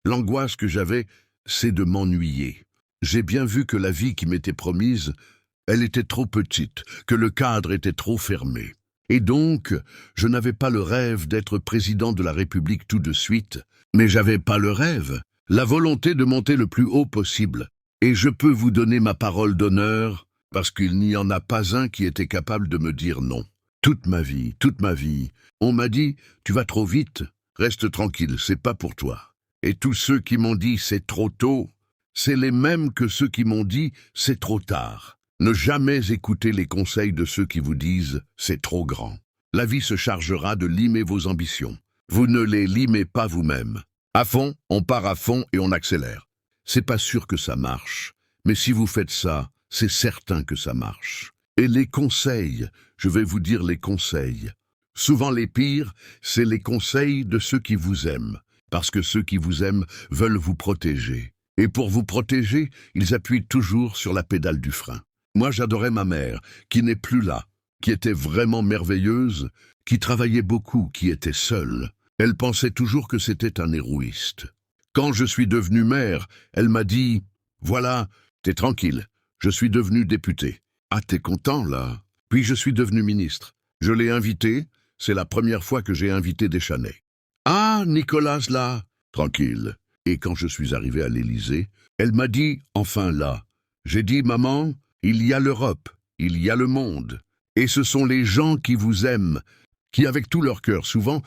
L'angoisse que j'avais, c'est de m'ennuyer. J'ai bien vu que la vie qui m'était promise, elle était trop petite, que le cadre était trop fermé. Et donc, je n'avais pas le rêve d'être président de la République tout de suite, mais j'avais pas le rêve, la volonté de monter le plus haut possible. Et je peux vous donner ma parole d'honneur, parce qu'il n'y en a pas un qui était capable de me dire non. Toute ma vie, on m'a dit « Tu vas trop vite, reste tranquille, c'est pas pour toi ». Et tous ceux qui m'ont dit « C'est trop tôt », c'est les mêmes que ceux qui m'ont dit « C'est trop tard ». Ne jamais écouter les conseils de ceux qui vous disent « C'est trop grand ». La vie se chargera de limer vos ambitions. Vous ne les limez pas vous-même. À fond, on part à fond et on accélère. C'est pas sûr que ça marche, mais si vous faites ça, c'est certain que ça marche. Et les conseils, je vais vous dire les conseils. Souvent les pires, c'est les conseils de ceux qui vous aiment, parce que ceux qui vous aiment veulent vous protéger. Et pour vous protéger, ils appuient toujours sur la pédale du frein. Moi, j'adorais ma mère, qui n'est plus là, qui était vraiment merveilleuse, qui travaillait beaucoup, qui était seule. Elle pensait toujours que c'était un héroïste. Quand je suis devenu maire, elle m'a dit « Voilà, t'es tranquille, je suis devenu député. Ah, t'es content, là ?» Puis je suis devenu ministre. Je l'ai invité, c'est la première fois que j'ai invité Deschanel. « Ah, Nicolas, là !» Tranquille. Et quand je suis arrivé à l'Élysée, elle m'a dit « Enfin là !» J'ai dit « Maman, il y a l'Europe, il y a le monde. Et ce sont les gens qui vous aiment, qui avec tout leur cœur souvent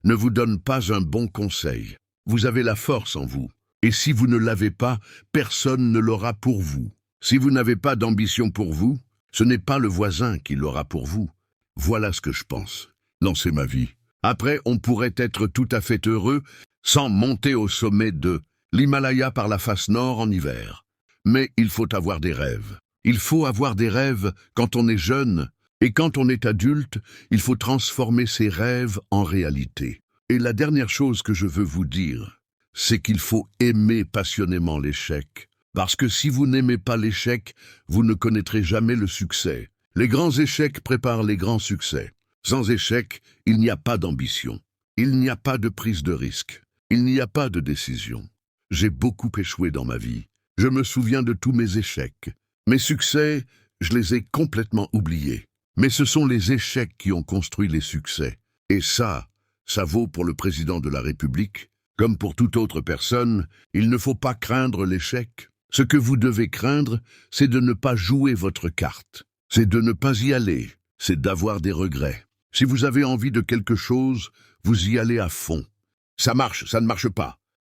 ne vous donnent pas un bon conseil. Vous avez la force en vous. Et si vous ne l'avez pas, personne ne l'aura pour vous. Si vous n'avez pas d'ambition pour vous, ce n'est pas le voisin qui l'aura pour vous. Voilà ce que je pense. Non, c'est ma vie. Après, on pourrait être tout à fait heureux sans monter au sommet de l'Himalaya par la face nord en hiver. Mais il faut avoir des rêves. Il faut avoir des rêves quand on est jeune, et quand on est adulte, il faut transformer ses rêves en réalité. Et la dernière chose que je veux vous dire, c'est qu'il faut aimer passionnément l'échec. Parce que si vous n'aimez pas l'échec, vous ne connaîtrez jamais le succès. Les grands échecs préparent les grands succès. Sans échec, il n'y a pas d'ambition. Il n'y a pas de prise de risque. Il n'y a pas de décision. J'ai beaucoup échoué dans ma vie. Je me souviens de tous mes échecs. Mes succès, je les ai complètement oubliés. Mais ce sont les échecs qui ont construit les succès. Et ça vaut pour le président de la République. Comme pour toute autre personne, il ne faut pas craindre l'échec. Ce que vous devez craindre, c'est de ne pas jouer votre carte. C'est de ne pas y aller. C'est d'avoir des regrets. Si vous avez envie de quelque chose, vous y allez à fond. Ça marche, ça ne marche pas.